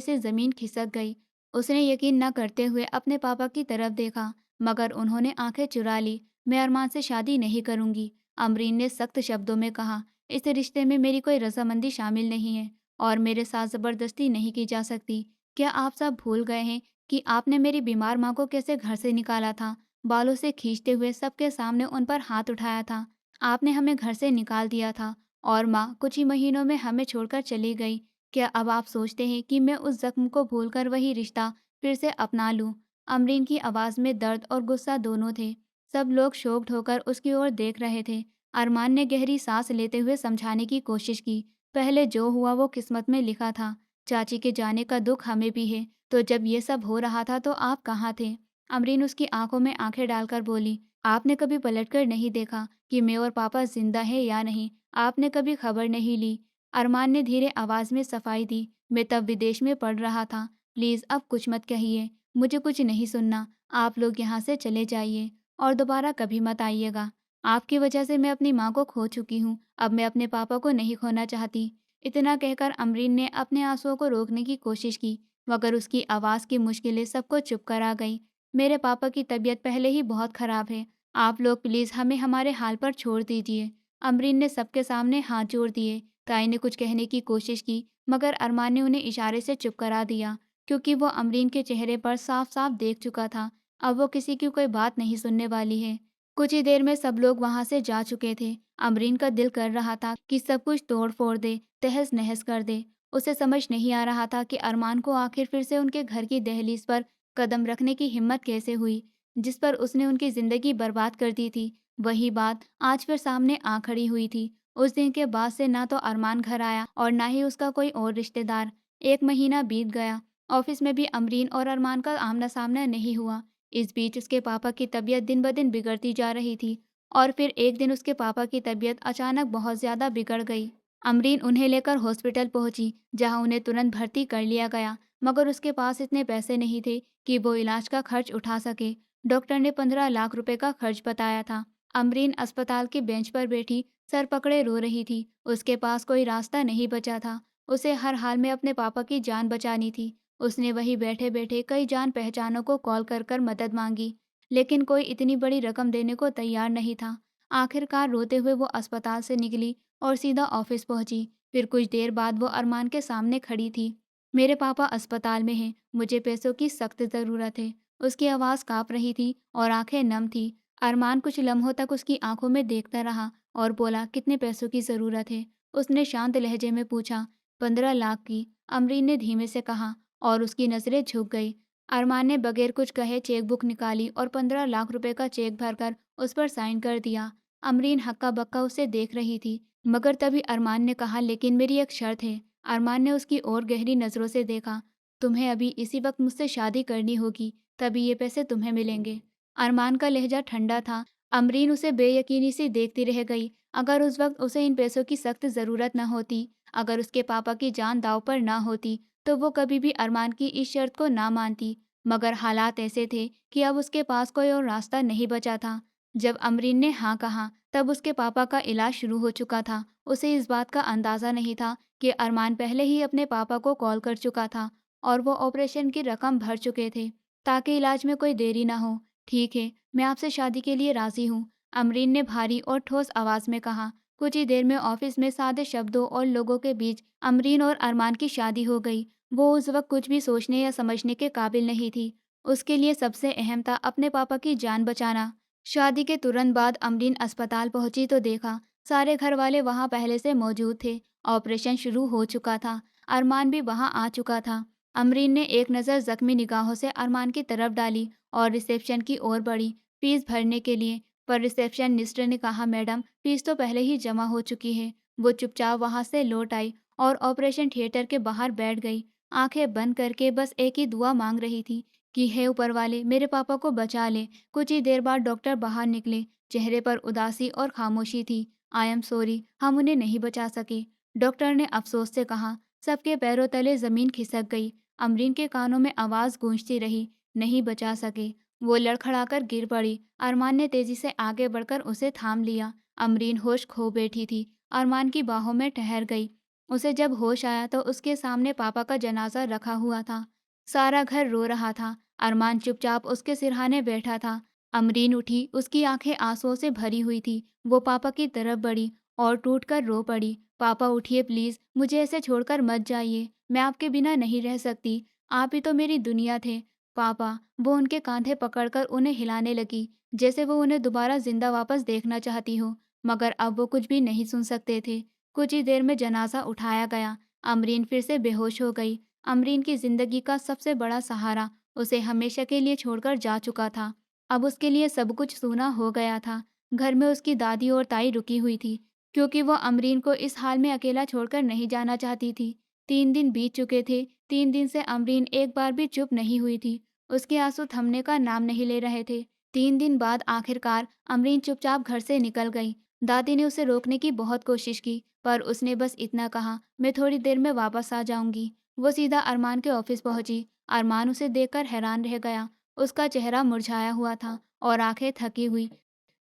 से जमीन खिसक गई। उसने यकीन न करते हुए अपने पापा की तरफ देखा, मगर उन्होंने आंखें चुरा ली। मैं अरमान से शादी नहीं करूंगी, अमरीन ने सख्त शब्दों में कहा। इस रिश्ते में मेरी कोई रजामंदी शामिल नहीं है और मेरे साथ जबरदस्ती नहीं की जा सकती। क्या आप सब भूल गए हैं कि आपने मेरी बीमार माँ को कैसे घर से निकाला था? बालों से खींचते हुए सबके सामने उन पर हाथ उठाया था। आपने हमें घर से निकाल दिया था और माँ कुछ ही महीनों में हमें छोड़कर चली गई। क्या अब आप सोचते हैं कि मैं उस जख्म को भूलकर वही रिश्ता फिर से अपना लूं? अमरीन की आवाज़ में दर्द और गुस्सा दोनों थे। सब लोग शॉक्ड होकर उसकी ओर देख रहे थे। अरमान ने गहरी सांस लेते हुए समझाने की कोशिश की, पहले जो हुआ वो किस्मत में लिखा था। चाची के जाने का दुख हमें भी है, तो जब ये सब हो रहा था तो आप कहाँ थे? अमरीन उसकी आंखों में आंखें डालकर बोली, आपने कभी पलटकर नहीं देखा कि मैं और पापा जिंदा है या नहीं? आपने कभी खबर नहीं ली? अरमान ने धीरे आवाज में सफाई दी, मैं तब विदेश में पढ़ रहा था। प्लीज अब कुछ मत कहिए, मुझे कुछ नहीं सुनना। आप लोग यहाँ से चले जाइए और दोबारा कभी मत आइएगा। आपकी वजह से मैं अपनी माँ को खो चुकी हूँ, अब मैं अपने पापा को नहीं खोना चाहती। इतना कहकर अमरीन ने अपने आंसुओं को रोकने की कोशिश की, मगर उसकी आवाज़ की मुश्किलें सबको चुप करा गई। मेरे पापा की तबीयत पहले ही बहुत खराब है, आप लोग प्लीज़ हमें हमारे हाल पर छोड़ दीजिए। अमरीन ने सबके सामने हाथ जोड़ दिए। ताई ने कुछ कहने की कोशिश की, मगर अरमान ने उन्हें इशारे से चुप करा दिया, क्योंकि वो अमरीन के चेहरे पर साफ साफ देख चुका था, अब वो किसी की कोई बात नहीं सुनने वाली है। कुछ ही देर में सब लोग वहां से जा चुके थे। अमरीन का दिल कर रहा था कि सब कुछ तोड़ फोड़ दे, तहस नहस कर दे। उसे समझ नहीं आ रहा था कि अरमान को आखिर फिर से उनके घर की दहलीज पर कदम रखने की हिम्मत कैसे हुई, जिस पर उसने उनकी जिंदगी बर्बाद कर दी थी। वही बात आज फिर सामने आ खड़ी हुई थी। उस दिन के बाद से ना तो अरमान घर आया और ना ही उसका कोई और रिश्तेदार। एक महीना बीत गया। ऑफिस में भी अमरीन और अरमान का आमना सामना नहीं हुआ। इस बीच उसके पापा की तबीयत दिन ब दिन बिगड़ती जा रही थी और फिर एक दिन उसके पापा की तबीयत अचानक बहुत ज़्यादा बिगड़ गई। अमरीन उन्हें लेकर हॉस्पिटल पहुंची, जहां उन्हें तुरंत भर्ती कर लिया गया, मगर उसके पास इतने पैसे नहीं थे कि वो इलाज का खर्च उठा सके। डॉक्टर ने 15 लाख रुपए का खर्च बताया था। अमरीन अस्पताल की बेंच पर बैठी सर पकड़े रो रही थी। उसके पास कोई रास्ता नहीं बचा था। उसे हर हाल में अपने पापा की जान बचानी थी। उसने वहीं बैठे बैठे कई जान पहचानों को कॉल कर कर मदद मांगी, लेकिन कोई इतनी बड़ी रकम देने को तैयार नहीं था। आखिरकार रोते हुए वो अस्पताल से निकली और सीधा ऑफिस पहुंची। फिर कुछ देर बाद वो अरमान के सामने खड़ी थी। मेरे पापा अस्पताल में हैं, मुझे पैसों की सख्त ज़रूरत है। उसकी आवाज़ काँप रही थी और आंखें नम थी। अरमान कुछ लम्हों तक उसकी आंखों में देखता रहा और बोला, कितने पैसों की ज़रूरत है? उसने शांत लहजे में पूछा। 15 लाख की, अमरीन ने धीमे से कहा और उसकी नज़रें झुक गई। अरमान ने बगैर कुछ कहे चेकबुक निकाली और 15 लाख रुपए का चेक भरकर उस पर साइन कर दिया। अमरीन हक्का बक्का उसे देख रही थी, मगर तभी अरमान ने कहा, लेकिन मेरी एक शर्त है। अरमान ने उसकी ओर गहरी नज़रों से देखा। तुम्हें अभी इसी वक्त मुझसे शादी करनी होगी, तभी ये पैसे तुम्हें मिलेंगे। अरमान का लहजा ठंडा था। अमरीन उसे बेयकीनी सी देखती रह गई। अगर उस वक्त उसे इन पैसों की सख्त ज़रूरत न होती, अगर उसके पापा की जान दांव पर ना होती, तो वो कभी भी अरमान की इस शर्त को ना मानती। मगर हालात ऐसे थे कि अब उसके पास कोई और रास्ता नहीं बचा था। जब अमरीन ने हाँ कहा, तब उसके पापा का इलाज शुरू हो चुका था। उसे इस बात का अंदाज़ा नहीं था कि अरमान पहले ही अपने पापा को कॉल कर चुका था और वो ऑपरेशन की रकम भर चुके थे, ताकि इलाज में कोई देरी ना हो। ठीक है, मैं आपसे शादी के लिए राज़ी हूँ, अमरीन ने भारी और ठोस आवाज़ में कहा। कुछ ही देर में ऑफिस में सादे शब्दों और लोगों के बीच अमरीन और अरमान की शादी हो गई। वो उस वक्त कुछ भी सोचने या समझने के काबिल नहीं थी। उसके लिए सबसे अहम था अपने पापा की जान बचाना। शादी के तुरंत बाद अमरीन अस्पताल पहुंची तो देखा सारे घर वाले वहां पहले से मौजूद थे। ऑपरेशन शुरू हो चुका था। अरमान भी वहां आ चुका था। अमरीन ने एक नज़र जख्मी निगाहों से अरमान की तरफ डाली और रिसेप्शन की ओर बढ़ी फीस भरने के लिए, पर रिसेप्शनिस्ट ने कहा, मैडम फीस तो पहले ही जमा हो चुकी है। वो चुपचाप वहां से लौट आई और ऑपरेशन थिएटर के बाहर बैठ गई, आंखें बंद करके बस एक ही दुआ मांग रही थी कि हे ऊपर वाले, मेरे पापा को बचा ले। कुछ ही देर बाद डॉक्टर बाहर निकले। चेहरे पर उदासी और खामोशी थी। आई एम सॉरी, हम उन्हें नहीं बचा सके, डॉक्टर ने अफसोस से कहा। सबके पैरों तले जमीन खिसक गई। अमरीन के कानों में आवाज गूंजती रही, नहीं बचा सके। वो लड़खड़ाकर गिर पड़ी। अरमान ने तेजी से आगे बढ़कर उसे थाम लिया। अमरीन होश खो बैठी थी, अरमान की बाहों में ठहर गई। उसे जब होश आया तो उसके सामने पापा का जनाजा रखा हुआ था। सारा घर रो रहा था। अरमान चुपचाप उसके सिरहाने बैठा था। अमरीन उठी, उसकी आंखें आंसुओं से भरी हुई थी। वो पापा की तरफ बढ़ी और टूटकर रो पड़ी। पापा उठिए प्लीज, मुझे ऐसे छोड़कर मत जाइए, मैं आपके बिना नहीं रह सकती, आप ही तो मेरी दुनिया थे। पापा, वो उनके कांधे पकड़कर उन्हें हिलाने लगी, जैसे वो उन्हें दोबारा जिंदा वापस देखना चाहती हो। मगर अब वो कुछ भी नहीं सुन सकते थे। कुछ ही देर में जनाजा उठाया गया। अमरीन फिर से बेहोश हो गई। अमरीन की जिंदगी का सबसे बड़ा सहारा उसे हमेशा के लिए छोड़कर जा चुका था। अब उसके लिए सब कुछ सूना हो गया था। घर में उसकी दादी और ताई रुकी हुई थी, क्योंकि वो अमरीन को इस हाल में अकेला छोड़कर नहीं जाना चाहती थी। 3 दिन बीत चुके थे। 3 दिन से अमरीन एक बार भी चुप नहीं हुई थी। उसके आंसू थमने का नाम नहीं ले रहे थे। 3 दिन बाद आखिरकार अमरीन चुपचाप घर से निकल गई। दादी ने उसे रोकने की बहुत कोशिश की, पर उसने बस इतना कहा, मैं थोड़ी देर में वापस आ जाऊंगी। वो सीधा अरमान के ऑफिस पहुंची। अरमान उसे देखकर हैरान रह गया। उसका चेहरा मुरझाया हुआ था और आंखें थकी हुई,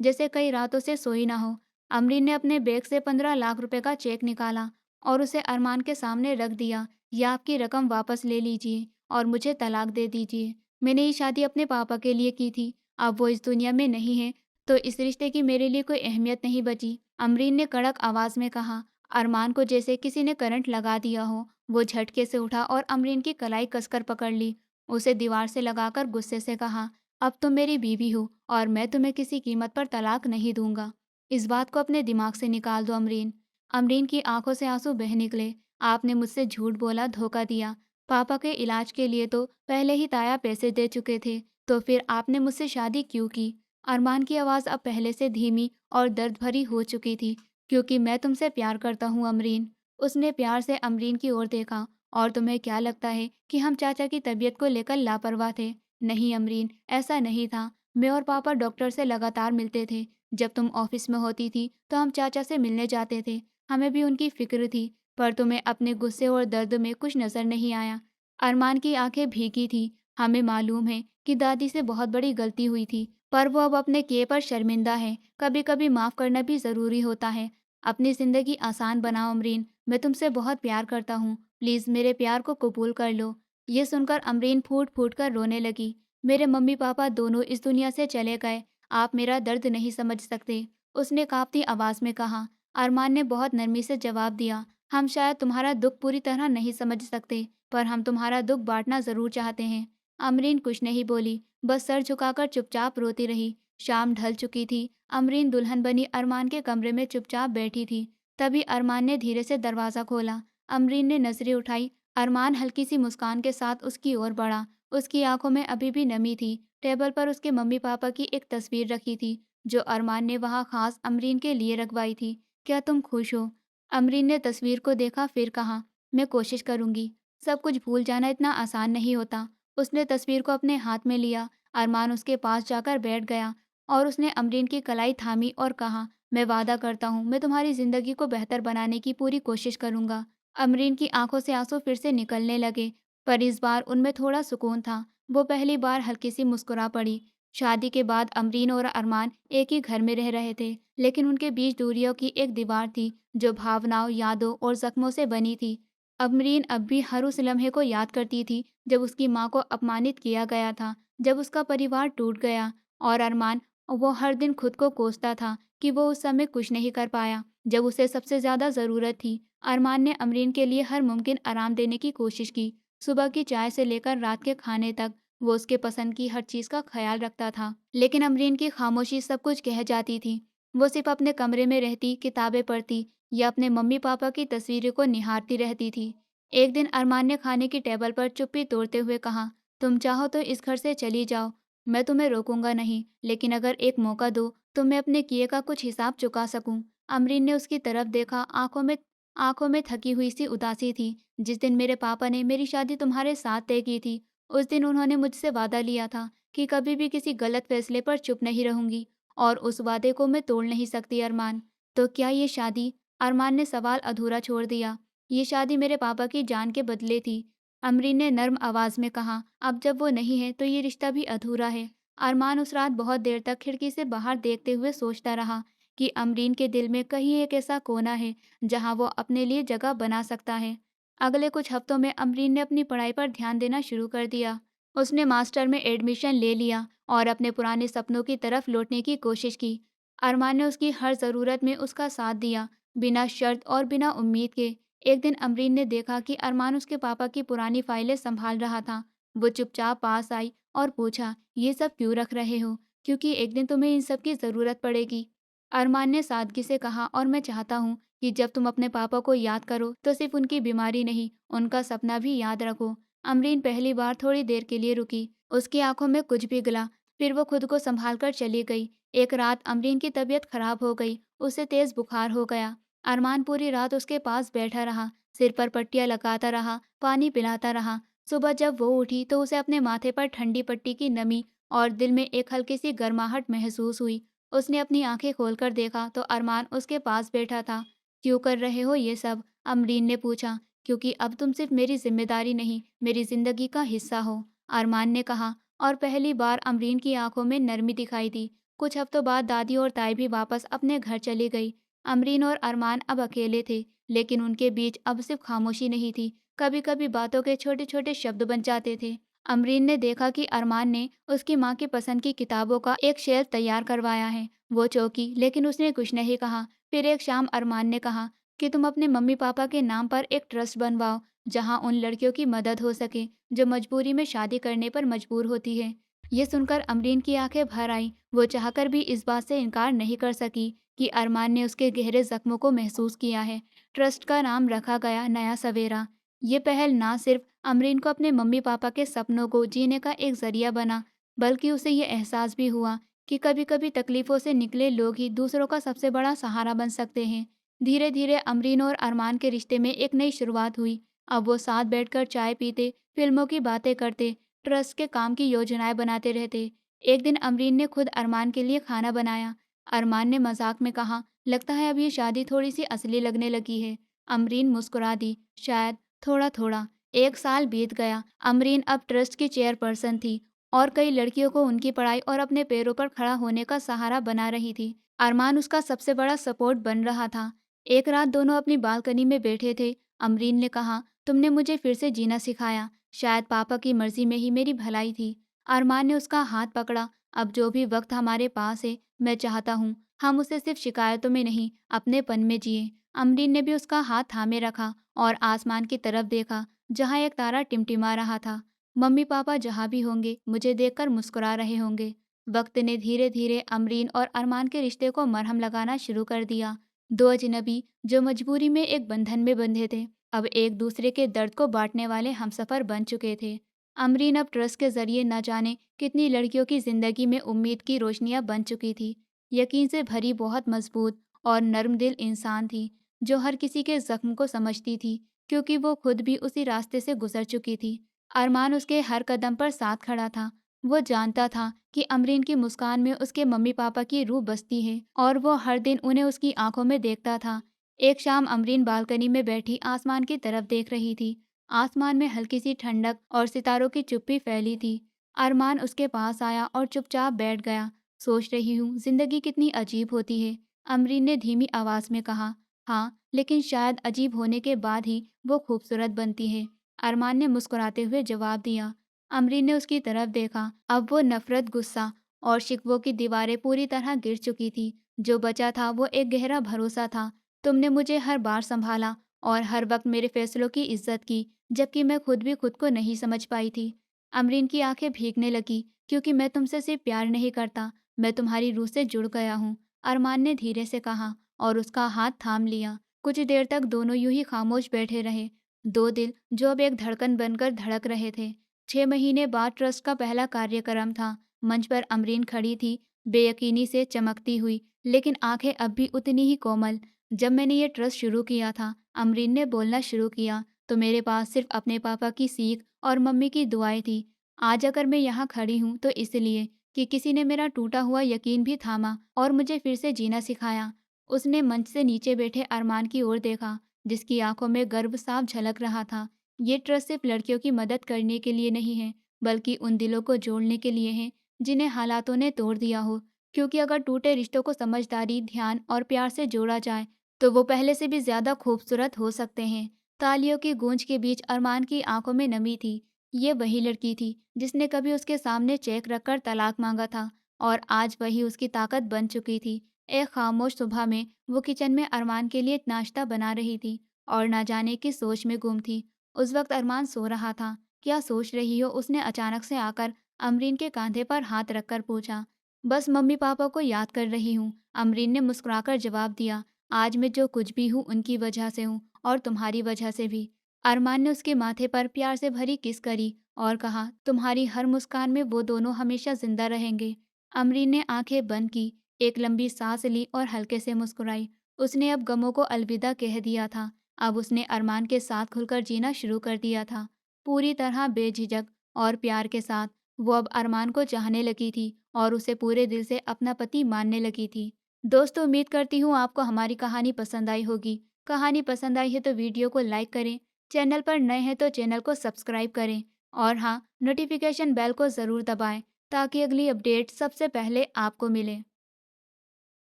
जैसे कई रातों से सोई ना हो। अमरीन ने अपने बैग से 15 लाख रुपए का चेक निकाला और उसे अरमान के सामने रख दिया। यह आपकी रकम वापस ले लीजिए और मुझे तलाक दे दीजिए। मैंने ये शादी अपने पापा के लिए की थी। अब वो इस दुनिया में नहीं है, तो इस रिश्ते की मेरे लिए कोई अहमियत नहीं बची, अमरीन ने कड़क आवाज में कहा। अरमान को जैसे किसी ने करंट लगा दिया हो। वो झटके से उठा और अमरीन की कलाई कसकर पकड़ ली। उसे दीवार से लगाकर गुस्से से कहा, अब तुम मेरी बीवी हो और मैं तुम्हें किसी कीमत पर तलाक नहीं दूंगा। इस बात को अपने दिमाग से निकाल दो अमरीन। अमरीन की आंखों से आंसू बह निकले। आपने मुझसे झूठ बोला, धोखा दिया। पापा के इलाज के लिए तो पहले ही ताया पैसे दे चुके थे, तो फिर आपने मुझसे शादी क्यों की? अरमान की आवाज़ अब पहले से धीमी और दर्द भरी हो चुकी थी। क्योंकि मैं तुमसे प्यार करता हूँ अमरीन। उसने प्यार से अमरीन की ओर देखा। और तुम्हें क्या लगता है कि हम चाचा की तबीयत को लेकर लापरवाह थे? नहीं अमरीन, ऐसा नहीं था। मैं और पापा डॉक्टर से लगातार मिलते थे। जब तुम ऑफिस में होती थी तो हम चाचा से मिलने जाते थे। हमें भी उनकी फिक्र थी। पर तुम्हें अपने गुस्से और दर्द में कुछ नजर नहीं आया। अरमान की आंखें भीगी थी। हमें मालूम है कि दादी से बहुत बड़ी गलती हुई थी, पर वो अब अपने किए पर शर्मिंदा है। कभी कभी माफ करना भी जरूरी होता है। अपनी जिंदगी आसान बनाओ अमरीन, मैं तुमसे बहुत प्यार करता हूँ, प्लीज मेरे प्यार को कबूल कर लो। ये सुनकर अमरीन फूट फूट कर रोने लगी। मेरे मम्मी पापा दोनों इस दुनिया से चले गए, आप मेरा दर्द नहीं समझ सकते, उसने कांपती आवाज में कहा। अरमान ने बहुत नरमी से जवाब दिया, हम शायद तुम्हारा दुख पूरी तरह नहीं समझ सकते, पर हम तुम्हारा दुख बांटना जरूर चाहते हैं। अमरीन कुछ नहीं बोली, बस सर झुकाकर चुपचाप रोती रही। शाम ढल चुकी थी। अमरीन दुल्हन बनी अरमान के कमरे में चुपचाप बैठी थी। तभी अरमान ने धीरे से दरवाजा खोला। अमरीन ने नजरें उठाई। अरमान हल्की सी मुस्कान के साथ उसकी ओर बढ़ा। उसकी आंखों में अभी भी नमी थी। टेबल पर उसके मम्मी पापा की एक तस्वीर रखी थी, जो अरमान ने वहाँ खास अमरीन के लिए रखवाई थी। क्या तुम खुश हो? अमरीन ने तस्वीर को देखा, फिर कहा, मैं कोशिश करूंगी। सब कुछ भूल जाना इतना आसान नहीं होता। उसने तस्वीर को अपने हाथ में लिया। अरमान उसके पास जाकर बैठ गया और उसने अमरीन की कलाई थामी और कहा, मैं वादा करता हूँ, मैं तुम्हारी जिंदगी को बेहतर बनाने की पूरी कोशिश करूंगा। अमरीन की आंखों से आंसू फिर से निकलने लगे, पर इस बार उनमें थोड़ा सुकून था। वो पहली बार हल्की सी मुस्कुरा पड़ी। शादी के बाद अमरीन और अरमान एक ही घर में रह रहे थे, लेकिन उनके बीच दूरियों की एक दीवार थी, जो भावनाओं, यादों और जख्मों से बनी थी। अमरीन अब भी हर उस लम्हे को याद करती थी जब उसकी माँ को अपमानित किया गया था, जब उसका परिवार टूट गया। और अरमान, वो हर दिन खुद को कोसता था कि वो उस समय कुछ नहीं कर पाया जब उसे सबसे ज्यादा जरूरत थी। अरमान ने अमरीन के लिए हर मुमकिन आराम देने की कोशिश की। सुबह की चाय से लेकर रात के खाने तक वो उसके पसंद की हर चीज का ख्याल रखता था। लेकिन अमरीन की खामोशी सब कुछ कह जाती थी। वो सिर्फ अपने कमरे में रहती, किताबें पढ़ती या अपने मम्मी पापा की तस्वीरों को निहारती रहती थी। एक दिन अरमान ने खाने की टेबल पर चुप्पी तोड़ते हुए कहा, तुम चाहो तो इस घर से चली जाओ, मैं तुम्हें रोकूंगा नहीं, लेकिन अगर एक मौका दो तो मैं अपने किए का कुछ हिसाब चुका सकूं। अमरीन ने उसकी तरफ देखा, आंखों में आंखों में थकी हुई सी उदासी थी। जिस दिन मेरे पापा ने मेरी शादी तुम्हारे साथ तय की थी, उस दिन उन्होंने मुझसे वादा लिया था कि कभी भी किसी गलत फैसले पर चुप नहीं रहूंगी, और उस वादे को मैं तोड़ नहीं सकती अरमान। तो क्या ये शादी? अरमान ने सवाल अधूरा छोड़ दिया। ये शादी मेरे पापा की जान के बदले थी, अमरीन ने नर्म आवाज में कहा। अब जब वो नहीं है तो ये रिश्ता भी अधूरा है। अरमान उस रात बहुत देर तक खिड़की से बाहर देखते हुए सोचता रहा कि अमरीन के दिल में कहीं एक ऐसा कोना है जहां वो अपने लिए जगह बना सकता है। अगले कुछ हफ्तों में अमरीन ने अपनी पढ़ाई पर ध्यान देना शुरू कर दिया। उसने मास्टर में एडमिशन ले लिया और अपने पुराने सपनों की तरफ लौटने की कोशिश की। अरमान ने उसकी हर ज़रूरत में उसका साथ दिया, बिना शर्त और बिना उम्मीद के। एक दिन अमरीन ने देखा कि अरमान उसके पापा की पुरानी फाइलें संभाल रहा था। वो चुपचाप पास आई और पूछा, ये सब क्यों रख रहे हो? क्योंकि एक दिन तुम्हें इन सब की ज़रूरत पड़ेगी। अरमान ने सादगी से कहा, और मैं चाहता हूँ कि जब तुम अपने पापा को याद करो तो सिर्फ उनकी बीमारी नहीं, उनका सपना भी याद रखो। अमरीन पहली बार थोड़ी देर के लिए रुकी। उसकी आंखों में कुछ भी गला, फिर वो खुद को संभाल कर चली गई। एक रात अमरीन की तबीयत खराब हो गई, उसे तेज बुखार हो गया। अरमान पूरी रात उसके पास बैठा रहा, सिर पर पट्टियां लगाता रहा, पानी पिलाता रहा। सुबह जब वो उठी तो उसे अपने माथे पर ठंडी पट्टी की नमी और दिल में एक हल्की सी गर्माहट महसूस हुई। उसने अपनी आंखें खोलकर देखा तो अरमान उसके पास बैठा था। क्यों कर रहे हो ये सब? अमरीन ने पूछा। क्योंकि अब तुम सिर्फ मेरी जिम्मेदारी नहीं, मेरी जिंदगी का हिस्सा हो, अरमान ने कहा। और पहली बार अमरीन की आंखों में नरमी दिखाई दी। कुछ हफ्तों बाद दादी और ताई भी वापस अपने घर चली गई। अमरीन और अरमान अब अकेले थे, लेकिन उनके बीच अब सिर्फ खामोशी नहीं थी, कभी कभी बातों के छोटे छोटे शब्द बन जाते थे। अमरीन ने देखा कि अरमान ने उसकी माँ की पसंद की किताबों का एक शेल्फ तैयार करवाया है। वो चौंकी, लेकिन उसने कुछ नहीं कहा। फिर एक शाम अरमान ने कहा कि तुम अपने मम्मी पापा के नाम पर एक ट्रस्ट बनवाओ, जहां उन लड़कियों की मदद हो सके जो मजबूरी में शादी करने पर मजबूर होती है। ये सुनकर अमरीन की आंखें भर आईं। वो चाहकर भी इस बात से इनकार नहीं कर सकी कि अरमान ने उसके गहरे जख्मों को महसूस किया है। ट्रस्ट का नाम रखा गया नया सवेरा। ये पहल ना सिर्फ अमरीन को अपने मम्मी पापा के सपनों को जीने का एक जरिया बना, बल्कि उसे ये एहसास भी हुआ कि कभी कभी तकलीफों से निकले लोग ही दूसरों का सबसे बड़ा सहारा बन सकते हैं। धीरे धीरे अमरीन और अरमान के रिश्ते में एक नई शुरुआत हुई। अब वो साथ बैठकर चाय पीते, फिल्मों की बातें करते, ट्रस्ट के काम की योजनाएं बनाते रहते। एक दिन अमरीन ने खुद अरमान के लिए खाना बनाया। अरमान ने मजाक में कहा, लगता है अब ये शादी थोड़ी सी असली लगने लगी है। अमरीन मुस्कुरा दी, शायद थोड़ा थोड़ा। एक साल बीत गया। अमरीन अब ट्रस्ट की चेयरपर्सन थी और कई लड़कियों को उनकी पढ़ाई और अपने पैरों पर खड़ा होने का सहारा बना रही थी। अरमान उसका सबसे बड़ा सपोर्ट बन रहा था। एक रात दोनों अपनी बालकनी में बैठे थे। अमरीन ने कहा, तुमने मुझे फिर से जीना सिखाया, शायद पापा की मर्जी में ही मेरी भलाई थी। अरमान ने उसका हाथ पकड़ा। अब जो भी वक्त हमारे पास है, मैं चाहता हूँ हम उसे सिर्फ शिकायतों में नहीं, अपनेपन में जिए। अमरीन ने भी उसका हाथ थामे रखा और आसमान की तरफ देखा, जहाँ एक तारा टिमटिमा रहा था। मम्मी पापा जहाँ भी होंगे मुझे देखकर मुस्कुरा रहे होंगे। वक्त ने धीरे धीरे अमरीन और अरमान के रिश्ते को मरहम लगाना शुरू कर दिया। दो अजनबी जो मजबूरी में एक बंधन में बंधे थे, अब एक दूसरे के दर्द को बांटने वाले हमसफर बन चुके थे। अमरीन अब ट्रस्ट के जरिए न जाने कितनी लड़कियों की जिंदगी में उम्मीद की रोशनियां बन चुकी थी। यकीन से भरी बहुत मजबूत और नर्म दिल इंसान थी, जो हर किसी के जख्म को समझती थी, क्योंकि वो खुद भी उसी रास्ते से गुजर चुकी थी। अरमान उसके हर कदम पर साथ खड़ा था। वो जानता था कि अमरीन की मुस्कान में उसके मम्मी पापा की रूह बसती है, और वो हर दिन उन्हें उसकी आंखों में देखता था। एक शाम अमरीन बालकनी में बैठी आसमान की तरफ देख रही थी। आसमान में हल्की सी ठंडक और सितारों की चुप्पी फैली थी। अरमान उसके पास आया और चुपचाप बैठ गया। सोच रही हूँ जिंदगी कितनी अजीब होती है, अमरीन ने धीमी आवाज में कहा। हाँ, लेकिन शायद अजीब होने के बाद ही वो खूबसूरत बनती है, अरमान ने मुस्कुराते हुए जवाब दिया। अमरीन ने उसकी तरफ देखा। अब वो नफरत, गुस्सा और शिकवों की दीवारें पूरी तरह गिर चुकी थी। जो बचा था वो एक गहरा भरोसा था। तुमने मुझे हर बार संभाला और हर वक्त मेरे फैसलों की इज्जत की, जबकि मैं खुद भी खुद को नहीं समझ पाई थी। अमरीन की आंखें भीगने लगी। क्योंकि मैं तुमसे सिर्फ प्यार नहीं करता, मैं तुम्हारी रूह से जुड़ गया हूँ, अरमान ने धीरे से कहा और उसका हाथ थाम लिया। कुछ देर तक दोनों यूं ही खामोश बैठे रहे। दो दिल जो अब एक धड़कन बनकर धड़क रहे थे। 6 महीने बाद ट्रस्ट का पहला कार्यक्रम था। मंच पर अमरीन खड़ी थी, बेयकीनी से चमकती हुई, लेकिन आंखें अब भी उतनी ही कोमल। जब मैंने ये ट्रस्ट शुरू किया था, अमरीन ने बोलना शुरू किया, तो मेरे पास सिर्फ अपने पापा की सीख और मम्मी की दुआएं थी। आज अगर मैं यहाँ खड़ी हूँ तो इसलिए कि किसी ने मेरा टूटा हुआ यकीन भी थामा और मुझे फिर से जीना सिखाया। उसने मंच से नीचे बैठे अरमान की ओर देखा, जिसकी आंखों में गर्व साफ झलक रहा था। ये ट्रस्ट सिर्फ लड़कियों की मदद करने के लिए नहीं है, बल्कि उन दिलों को जोड़ने के लिए है जिन्हें हालातों ने तोड़ दिया हो। क्योंकि अगर टूटे रिश्तों को समझदारी, ध्यान और प्यार से जोड़ा जाए तो वो पहले से भी ज़्यादा खूबसूरत हो सकते हैं। तालियों की गूंज के बीच अरमान की आंखों में नमी थी। ये वही लड़की थी जिसने कभी उसके सामने चेक रखकर तलाक मांगा था, और आज वही उसकी ताकत बन चुकी थी। एक खामोश सुबह में वो किचन में अरमान के लिए नाश्ता बना रही थी और ना जाने किस सोच में गुम थी। उस वक्त अरमान सो रहा था। क्या सोच रही हो, उसने अचानक से आकर अमरीन के कांधे पर हाथ रखकर पूछा। बस मम्मी पापा को याद कर रही हूँ, अमरीन ने मुस्कुराकर जवाब दिया। आज मैं जो कुछ भी हूँ उनकी वजह से हूँ, और तुम्हारी वजह से भी। अरमान ने उसके माथे पर प्यार से भरी किस करी और कहा, तुम्हारी हर मुस्कान में वो दोनों हमेशा जिंदा रहेंगे। अमरीन ने आंखें बंद की, एक लंबी सांस ली और हल्के से मुस्कुराई। उसने अब गमों को अलविदा कह दिया था। अब उसने अरमान के साथ खुलकर जीना शुरू कर दिया था, पूरी तरह बेझिझक और प्यार के साथ। वो अब अरमान को चाहने लगी थी और उसे पूरे दिल से अपना पति मानने लगी थी। दोस्तों, उम्मीद करती हूँ आपको हमारी कहानी पसंद आई होगी। कहानी पसंद आई है तो वीडियो को लाइक करें, चैनल पर नए हैं तो चैनल को सब्सक्राइब करें, और हाँ, नोटिफिकेशन बेल को ज़रूर दबाएं ताकि अगली अपडेट सबसे पहले आपको मिले।